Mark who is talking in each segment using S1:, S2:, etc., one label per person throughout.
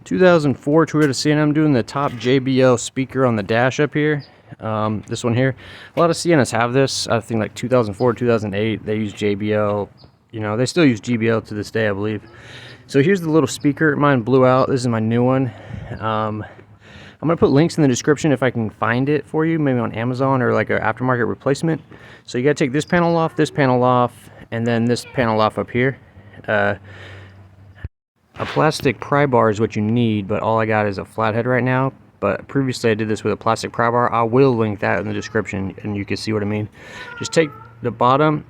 S1: 2004 Toyota Sienna. I'm doing the top JBL speaker on the dash up here. This one here. A lot of Siennas have this. I think like 2004, 2008, they use JBL. You know, they still use JBL to this day, I believe. So here's the little speaker. Mine blew out. This is my new one. I'm gonna put links in the description if I can find it for you, maybe on Amazon or like an aftermarket replacement. So you gotta take this panel off, and then this panel off up here. A plastic pry bar is what you need, but all I got is a flathead right now. But previously I did this with a plastic pry bar. I will link that in the description and you can see what I mean. Just take the bottom,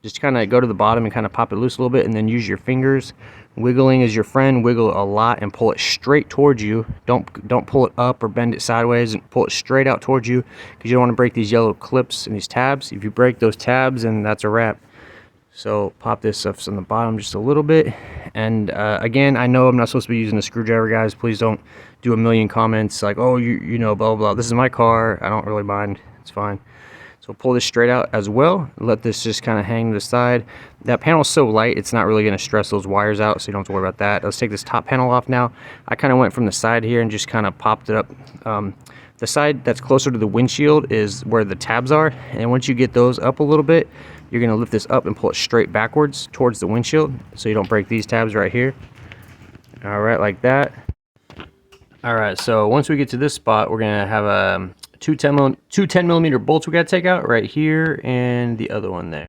S1: just kind of go to the bottom and kind of pop it loose a little bit, and then use your fingers. Wiggling is your friend. Wiggle a lot and pull it straight towards you. Don't pull it up or bend it sideways, and pull it straight out towards you, because you don't want to break these yellow clips and these tabs. If you break those tabs, then that's a wrap. So pop this stuff on the bottom just a little bit. And again, I know I'm not supposed to be using a screwdriver, guys. Please don't do a million comments like, oh, you know, blah, blah, blah. This is my car. I don't really mind. It's fine. So pull this straight out as well. Let this just kind of hang to the side. That panel's so light, it's not really going to stress those wires out, so you don't have to worry about that. Let's take this top panel off now. I kind of went from the side here and just kind of popped it up. The side that's closer to the windshield is where the tabs are. And once you get those up a little bit, you're going to lift this up and pull it straight backwards towards the windshield, so you don't break these tabs right here. All right, like that. All right, so once we get to this spot, we're going to have two 10 millimeter bolts we got to take out right here, and the other one there.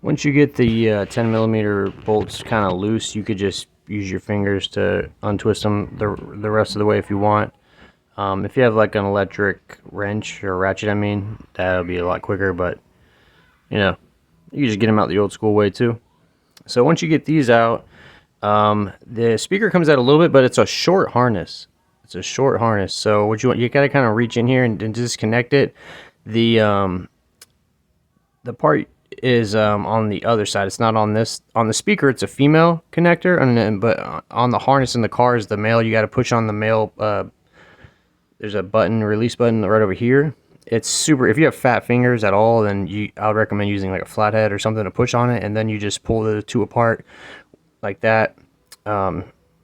S1: Once you get the 10 millimeter bolts kind of loose, you could just use your fingers to untwist them the rest of the way if you want. If you have like an electric wrench or ratchet, I mean, that'll be a lot quicker, but you know, you can just get them out the old school way too. So once you get these out, the speaker comes out a little bit, but it's a short harness. It's a short harness. So what you want, you gotta kind of reach in here and disconnect it. The part is on the other side. It's not on this. On the speaker, it's a female connector, but on the harness in the car is the male. You got to push on the male. There's a button, release button right over here. It's super. If you have fat fingers at all, then I would recommend using like a flathead or something to push on it, and then you just pull the two apart like that.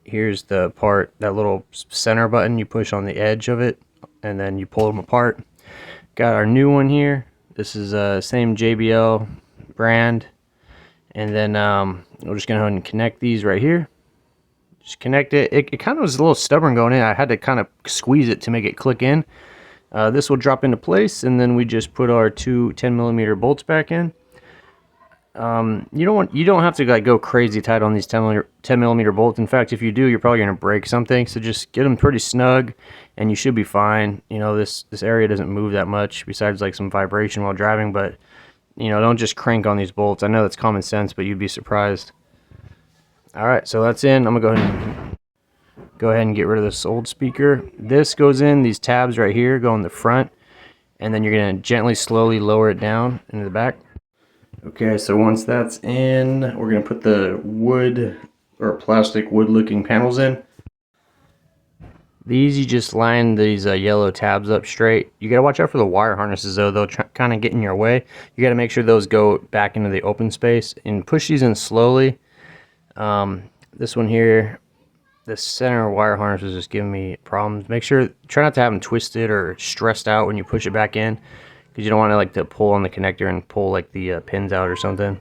S1: Here's the part, that little center button, you push on the edge of it, and then you pull them apart. Got our new one here. This is same JBL brand, and then we're just gonna go ahead and connect these right here. Just connect it. It kind of was a little stubborn going in. I had to kind of squeeze it to make it click in. This will drop into place, and then we just put our two 10 millimeter bolts back in. You don't have to like go crazy tight on these 10 millimeter bolts. In fact, if you do, you're probably gonna break something. So just get them pretty snug, and you should be fine. You know, this area doesn't move that much, besides like some vibration while driving. But you know, don't just crank on these bolts. I know that's common sense, but you'd be surprised. All right, so that's in. I'm gonna go ahead and get rid of this old speaker. This goes in. These tabs right here go in the front, and then you're gonna gently, slowly lower it down into the back. Okay, so once that's in, we're gonna put the wood or plastic wood looking panels in. These, you just line these yellow tabs up straight. You gotta watch out for the wire harnesses though. They'll kind of get in your way. You gotta make sure those go back into the open space, and push these in slowly. This one here, the center wire harness is just giving me problems. Try not to have them twisted or stressed out when you push it back in, because you don't want to like to pull on the connector and pull like the pins out or something.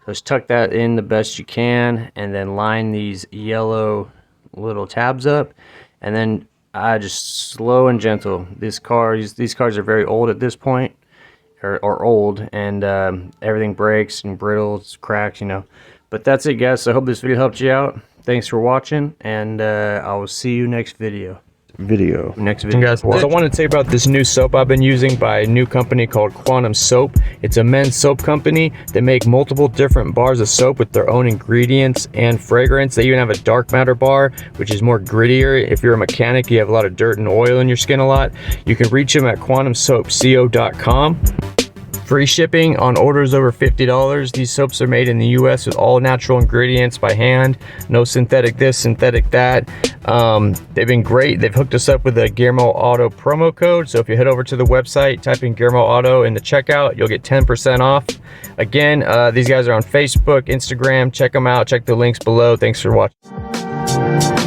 S1: So just tuck that in the best you can, and then line these yellow little tabs up, and then just slow and gentle. These cars are very old at this point, or old, and everything breaks and brittles, cracks, you know. But that's it, guys. So I hope this video helped you out. Thanks for watching, and I will see you next video. Next video, guys. So I wanted to tell you about this new soap I've been using by a new company called Quantum Soap. It's a men's soap company. They make multiple different bars of soap with their own ingredients and fragrance. They even have a dark matter bar, which is more grittier. If you're a mechanic, you have a lot of dirt and oil in your skin a lot, you can reach them at quantumsoapco.com. Free shipping on orders over $50. These soaps are made in the US with all natural ingredients by hand. No synthetic this, synthetic that. They've been great. They've hooked us up with a GearmoAuto promo code. So if you head over to the website, type in GearmoAuto in the checkout, you'll get 10% off. Again, these guys are on Facebook, Instagram. Check them out. Check the links below. Thanks for watching.